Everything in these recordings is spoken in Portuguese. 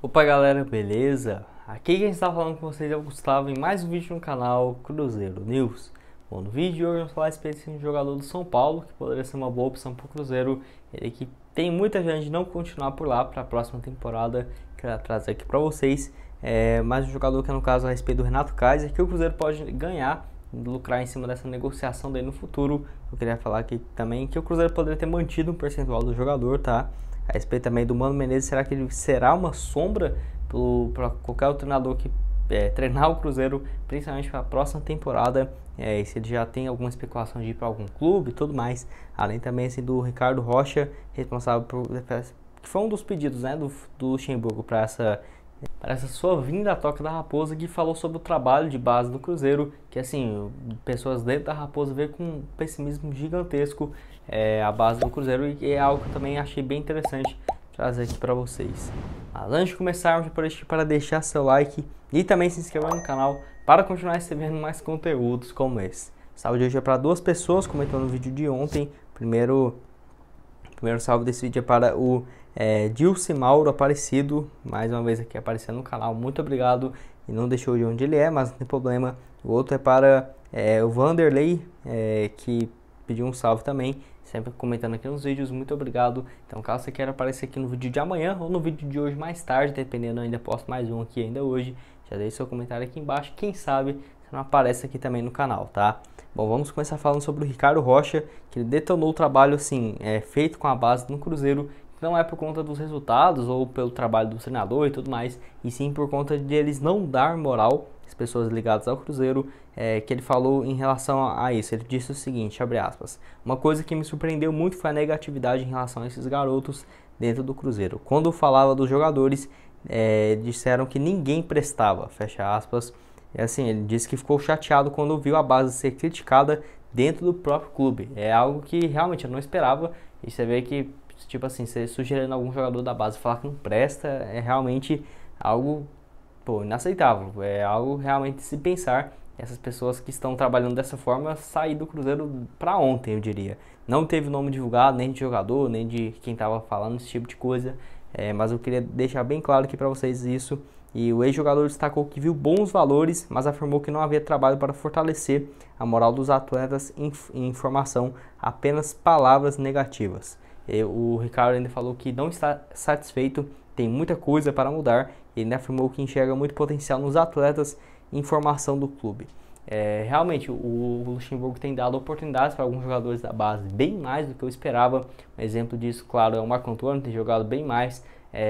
Opa galera, beleza? Aqui quem está falando com vocês é o Gustavo em mais um vídeo no canal Cruzeiro News. Bom, no vídeo de hoje vamos falar especificamente de um jogador do São Paulo, que poderia ser uma boa opção para o Cruzeiro. Ele que tem muita gente de não continuar por lá para a próxima temporada, que eu vou trazer aqui para vocês. Mais um jogador que é no caso a respeito do Renato Kaiser, que o Cruzeiro pode ganhar, lucrar em cima dessa negociação dele no futuro. Eu queria falar aqui também que o Cruzeiro poderia ter mantido um percentual do jogador, tá? A respeito também do Mano Menezes, será que ele será uma sombra para qualquer outro treinador que treinar o Cruzeiro, principalmente para a próxima temporada? E se ele já tem alguma especulação de ir para algum clube e tudo mais. Além também assim, do Ricardo Rocha, responsável por que foi um dos pedidos, né, do Luxemburgo para essa sua vinda à Toca da Raposa, que falou sobre o trabalho de base do Cruzeiro, que assim, pessoas dentro da Raposa veem com um pessimismo gigantesco a base do Cruzeiro, e é algo que eu também achei bem interessante trazer aqui para vocês. Mas antes de começarmos, para deixar seu like e também se inscrever no canal para continuar recebendo mais conteúdos como esse. O salve de hoje é para duas pessoas, comentou no vídeo de ontem. Primeiro salve desse vídeo é para o Dilce Mauro Aparecido, mais uma vez aqui aparecendo no canal, muito obrigado. E não deixou de onde ele é, mas não tem problema. O outro é para o Vanderlei, que pediu um salve também, sempre comentando aqui nos vídeos, muito obrigado. Então caso você queira aparecer aqui no vídeo de amanhã ou no vídeo de hoje mais tarde, dependendo, eu ainda posto mais um aqui ainda hoje, já deixe seu comentário aqui embaixo, quem sabe você não aparece aqui também no canal, tá? Bom, vamos começar falando sobre o Ricardo Rocha, que ele detonou o trabalho assim, feito com a base no Cruzeiro. Não é por conta dos resultados ou pelo trabalho do treinador e tudo mais, e sim por conta de eles não dar moral às pessoas ligadas ao Cruzeiro, que ele falou em relação a isso. Ele disse o seguinte, abre aspas: uma coisa que me surpreendeu muito foi a negatividade em relação a esses garotos dentro do Cruzeiro. Quando falava dos jogadores, disseram que ninguém prestava, fecha aspas. E assim, ele disse que ficou chateado quando viu a base ser criticada dentro do próprio clube. É algo que realmente eu não esperava, e você vê que tipo assim, você sugerindo algum jogador da base falar que não presta, é realmente algo, inaceitável. É algo realmente de se pensar. Essas pessoas que estão trabalhando dessa forma sair do Cruzeiro para ontem, eu diria. Não teve nome divulgado, nem de jogador, nem de quem estava falando esse tipo de coisa. Mas eu queria deixar bem claro aqui para vocês isso. E o ex-jogador destacou que viu bons valores, mas afirmou que não havia trabalho para fortalecer a moral dos atletas em formação, apenas palavras negativas. O Ricardo ainda falou que não está satisfeito, tem muita coisa para mudar. Ele ainda afirmou que enxerga muito potencial nos atletas em formação do clube. Realmente, o Luxemburgo tem dado oportunidades para alguns jogadores da base, bem mais do que eu esperava. Um exemplo disso, claro, é o Marco Antônio, tem jogado bem mais.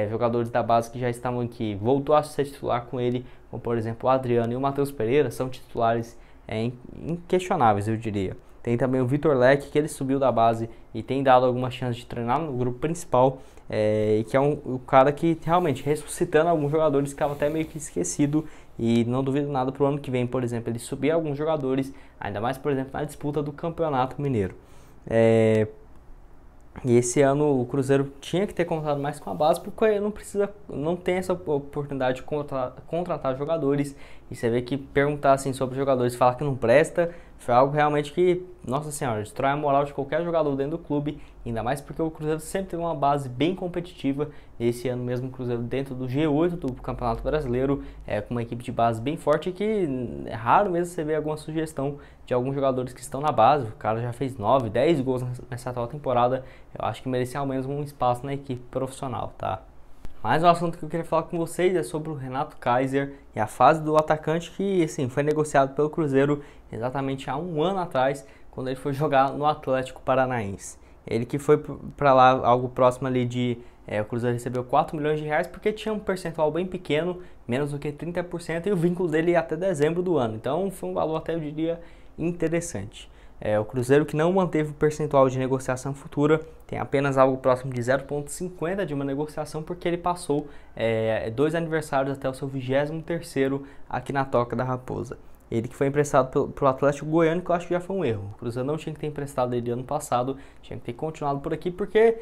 Jogadores da base que já estavam aqui, voltou a ser titular com ele, como por exemplo o Adriano e o Matheus Pereira, são titulares inquestionáveis, eu diria. Tem também o Vitor Leque, que ele subiu da base e tem dado alguma chance de treinar no grupo principal, e que é o cara que realmente ressuscitando alguns jogadores que estavam até meio que esquecido, e não duvido nada para o ano que vem, por exemplo, ele subir alguns jogadores, ainda mais, por exemplo, na disputa do Campeonato Mineiro. E esse ano o Cruzeiro tinha que ter contado mais com a base, porque não tem essa oportunidade de contratar jogadores. E você vê que perguntar assim sobre jogadores e falar que não presta foi algo realmente que, nossa senhora, destrói a moral de qualquer jogador dentro do clube. Ainda mais porque o Cruzeiro sempre teve uma base bem competitiva. Esse ano mesmo o Cruzeiro dentro do G8 do Campeonato Brasileiro, com uma equipe de base bem forte, que é raro mesmo você ver alguma sugestão de alguns jogadores que estão na base. O cara já fez 9, 10 gols nessa atual temporada. Eu acho que merecia ao menos um espaço na equipe profissional, tá? Mais um assunto que eu queria falar com vocês é sobre o Renato Kaiser e a fase do atacante que, assim, foi negociado pelo Cruzeiro exatamente há um ano atrás, quando ele foi jogar no Atlético Paranaense. Ele que foi para lá algo próximo ali de... o Cruzeiro recebeu 4 milhões de reais porque tinha um percentual bem pequeno, menos do que 30%, e o vínculo dele ia até dezembro do ano. Então foi um valor até, eu diria, interessante. O Cruzeiro, que não manteve o percentual de negociação futura, tem apenas algo próximo de 0,50 de uma negociação, porque ele passou 2 aniversários até o seu 23º aqui na Toca da Raposa. Ele que foi emprestado para o Atlético Goiano, que eu acho que já foi um erro. O Cruzeiro não tinha que ter emprestado ele ano passado, tinha que ter continuado por aqui, porque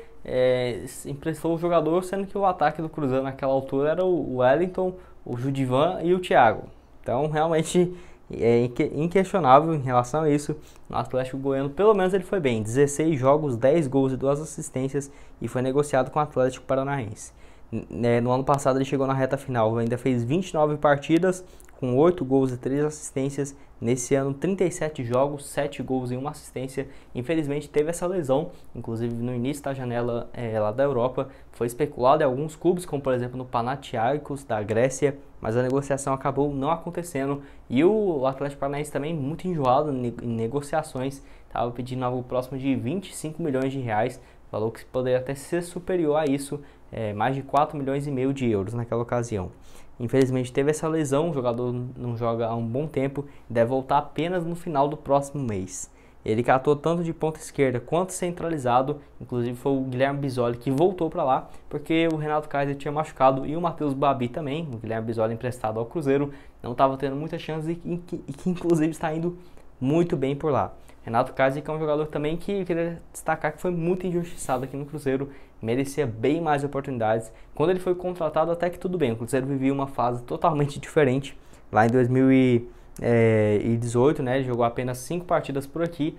emprestou o jogador, sendo que o ataque do Cruzeiro naquela altura era o Wellington, o Judivan e o Thiago. Então, realmente... é inquestionável em relação a isso. No Atlético Goiano, pelo menos ele foi bem, 16 jogos, 10 gols e 2 assistências, e foi negociado com o Atlético Paranaense. No ano passado ele chegou na reta final, ainda fez 29 partidas, com 8 gols e 3 assistências. Nesse ano, 37 jogos, 7 gols e 1 assistência. Infelizmente teve essa lesão, inclusive no início da janela lá da Europa. Foi especulado em alguns clubes, como por exemplo no Panathinaikos da Grécia, mas a negociação acabou não acontecendo. E o Atlético Paranaense também muito enjoado em negociações, estava pedindo algo próximo de 25 milhões de reais, valor que poderia até ser superior a isso, mais de 4 milhões e meio de euros naquela ocasião. Infelizmente teve essa lesão, o jogador não joga há um bom tempo, deve voltar apenas no final do próximo mês. Ele que atuou tanto de ponta esquerda quanto centralizado, inclusive foi o Guilherme Bisoli que voltou para lá, porque o Renato Kaiser tinha machucado e o Matheus Babi também, o Guilherme Bisoli emprestado ao Cruzeiro, não estava tendo muita chance e que inclusive está indo muito bem por lá. Renato Kaiser, que é um jogador também que eu queria destacar que foi muito injustiçado aqui no Cruzeiro, merecia bem mais oportunidades. Quando ele foi contratado, até que tudo bem, o Cruzeiro vivia uma fase totalmente diferente. Lá em 2018, né, ele jogou apenas 5 partidas por aqui,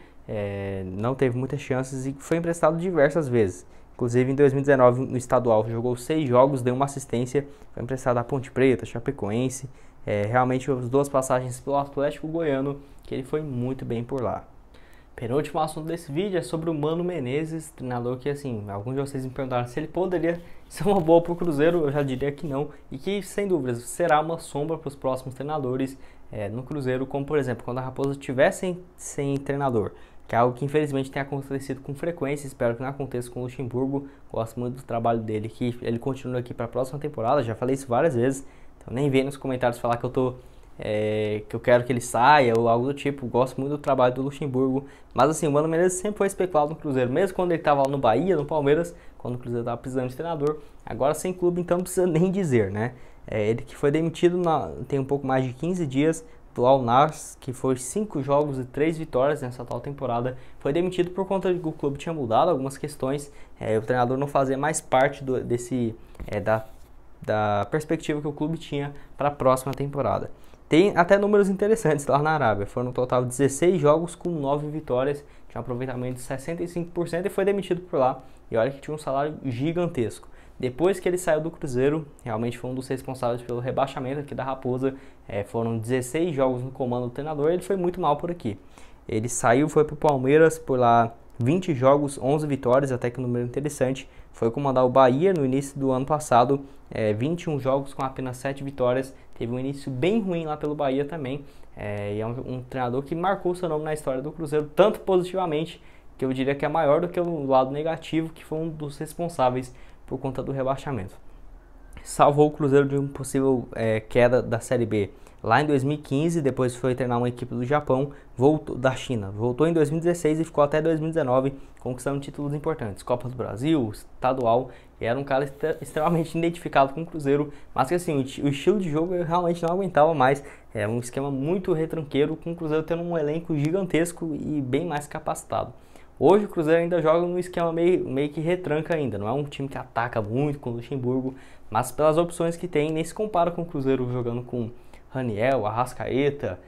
não teve muitas chances e foi emprestado diversas vezes. Inclusive em 2019, no estadual, jogou 6 jogos, deu uma assistência, foi emprestado à Ponte Preta, Chapecoense. Realmente as 2 passagens pelo Atlético Goiano, que ele foi muito bem por lá. Penúltimo assunto desse vídeo é sobre o Mano Menezes, treinador que, assim, alguns de vocês me perguntaram se ele poderia ser uma boa para o Cruzeiro, eu já diria que não, e que, sem dúvidas, será uma sombra para os próximos treinadores no Cruzeiro, como, por exemplo, quando a Raposa estiver sem treinador, que é algo que, infelizmente, tem acontecido com frequência, espero que não aconteça com o Luxemburgo, gosto muito do trabalho dele, que ele continua aqui para a próxima temporada, já falei isso várias vezes, então nem vem nos comentários falar que eu quero que ele saia ou algo do tipo. Gosto muito do trabalho do Luxemburgo, mas assim, o Mano Menezes sempre foi especulado no Cruzeiro, mesmo quando ele estava lá no Bahia, no Palmeiras, quando o Cruzeiro estava precisando de treinador. Agora sem clube, então não precisa nem dizer, né? Ele que foi demitido tem um pouco mais de 15 dias do Al Nassr, que foi 5 jogos e 3 vitórias nessa atual temporada. Foi demitido por conta de que o clube tinha mudado algumas questões, o treinador não fazia mais parte da perspectiva que o clube tinha para a próxima temporada. Tem até números interessantes lá na Arábia. Foram no total 16 jogos com 9 vitórias, tinha um aproveitamento de 65% e foi demitido por lá. E olha que tinha um salário gigantesco. Depois que ele saiu do Cruzeiro, realmente foi um dos responsáveis pelo rebaixamento aqui da Raposa. Foram 16 jogos no comando do treinador e ele foi muito mal por aqui. Ele saiu, foi para o Palmeiras, por lá 20 jogos, 11 vitórias, até que um número interessante. Foi comandar o Bahia no início do ano passado, 21 jogos com apenas 7 vitórias. Teve um início bem ruim lá pelo Bahia também. E é um treinador que marcou seu nome na história do Cruzeiro, tanto positivamente, que eu diria que é maior do que o lado negativo, que foi um dos responsáveis por conta do rebaixamento. Salvou o Cruzeiro de uma possível queda da Série B lá em 2015, depois foi treinar uma equipe do Japão, da China, voltou em 2016 e ficou até 2019 conquistando títulos importantes, Copa do Brasil, estadual, e era um cara extremamente identificado com o Cruzeiro, mas que assim, o estilo de jogo eu realmente não aguentava mais, era um esquema muito retranqueiro, com o Cruzeiro tendo um elenco gigantesco e bem mais capacitado. Hoje o Cruzeiro ainda joga num esquema meio que retranca ainda, não é um time que ataca muito com o Luxemburgo, mas pelas opções que tem, nem se compara com o Cruzeiro jogando com Raniel, Arrascaeta,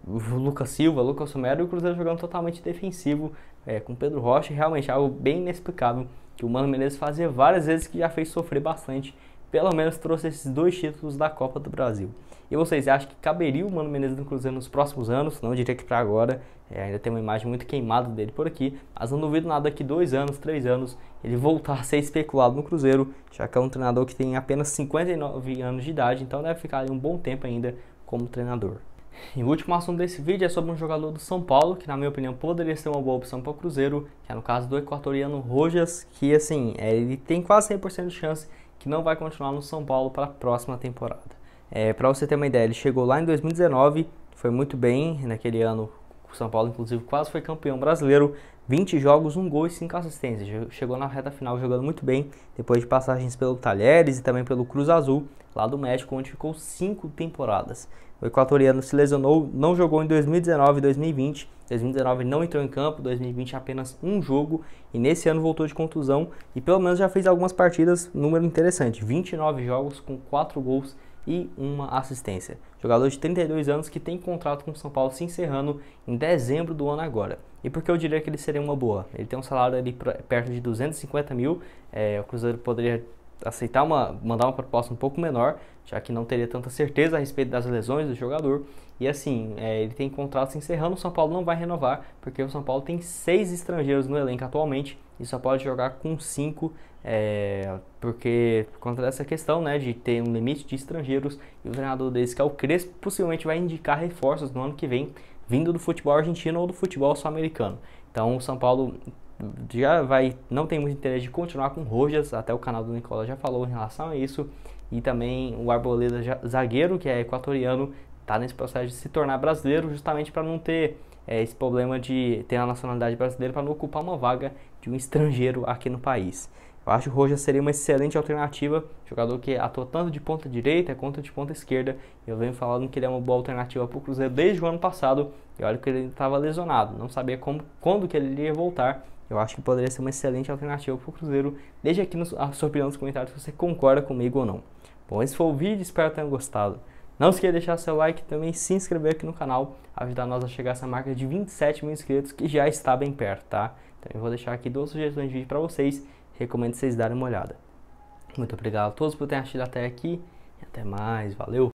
Lucas Silva, Lucas Romero, e o Cruzeiro jogando totalmente defensivo, com Pedro Rocha, realmente algo bem inexplicável, que o Mano Menezes fazia várias vezes, que já fez sofrer bastante, pelo menos trouxe esses 2 títulos da Copa do Brasil. E vocês acham que caberia o Mano Menezes no Cruzeiro nos próximos anos? Não diria que para agora, ainda tem uma imagem muito queimada dele por aqui, mas não duvido nada que 2 anos, 3 anos, ele voltar a ser especulado no Cruzeiro, já que é um treinador que tem apenas 59 anos de idade, então deve ficar ali um bom tempo ainda como treinador. E o último assunto desse vídeo é sobre um jogador do São Paulo, que na minha opinião poderia ser uma boa opção para o Cruzeiro, que é no caso do equatoriano Rojas, que assim, ele tem quase 100% de chance que não vai continuar no São Paulo para a próxima temporada. Para você ter uma ideia, ele chegou lá em 2019, foi muito bem naquele ano, o São Paulo inclusive quase foi campeão brasileiro, 20 jogos, 1 gol e 5 assistências, chegou na reta final jogando muito bem, depois de passagens pelo Talheres e também pelo Cruz Azul, lá do México, onde ficou 5 temporadas. O equatoriano se lesionou, não jogou em 2019 e 2020, 2019 não entrou em campo, 2020 apenas 1 jogo, e nesse ano voltou de contusão, e pelo menos já fez algumas partidas, número interessante, 29 jogos com 4 gols e 1 assistência. Jogador de 32 anos que tem contrato com o São Paulo se encerrando em dezembro do ano agora. E por que eu diria que ele seria uma boa? Ele tem um salário ali perto de 250 mil, o Cruzeiro poderia aceitar mandar uma proposta um pouco menor, já que não teria tanta certeza a respeito das lesões do jogador. E assim, ele tem contrato se encerrando, o São Paulo não vai renovar, porque o São Paulo tem 6 estrangeiros no elenco atualmente e só pode jogar com 5, porque por conta dessa questão, né, de ter um limite de estrangeiros, e o treinador deles, que é o Crespo, possivelmente vai indicar reforços no ano que vem, vindo do futebol argentino ou do futebol sul-americano. Então o São Paulo não tem muito interesse de continuar com o Rojas, até o canal do Nicola já falou em relação a isso, e também o Arboleda, zagueiro, que é equatoriano, está nesse processo de se tornar brasileiro, justamente para não ter esse problema de ter a nacionalidade brasileira, para não ocupar uma vaga de um estrangeiro aqui no país. Eu acho que o Rojas seria uma excelente alternativa, jogador que atua tanto de ponta direita quanto de ponta esquerda. Eu venho falando que ele é uma boa alternativa para o Cruzeiro desde o ano passado, e olha que ele estava lesionado, não sabia quando que ele iria voltar. Eu acho que poderia ser uma excelente alternativa para o Cruzeiro. Deixe aqui a sua opinião nos comentários se você concorda comigo ou não. Bom, esse foi o vídeo, espero que tenham gostado. Não se esqueça de deixar seu like e também se inscrever aqui no canal, ajudar nós a chegar a essa marca de 27 mil inscritos, que já está bem perto, tá? Então eu vou deixar aqui 2 sugestões de vídeo para vocês, recomendo vocês darem uma olhada. Muito obrigado a todos por terem assistido até aqui, e até mais, valeu!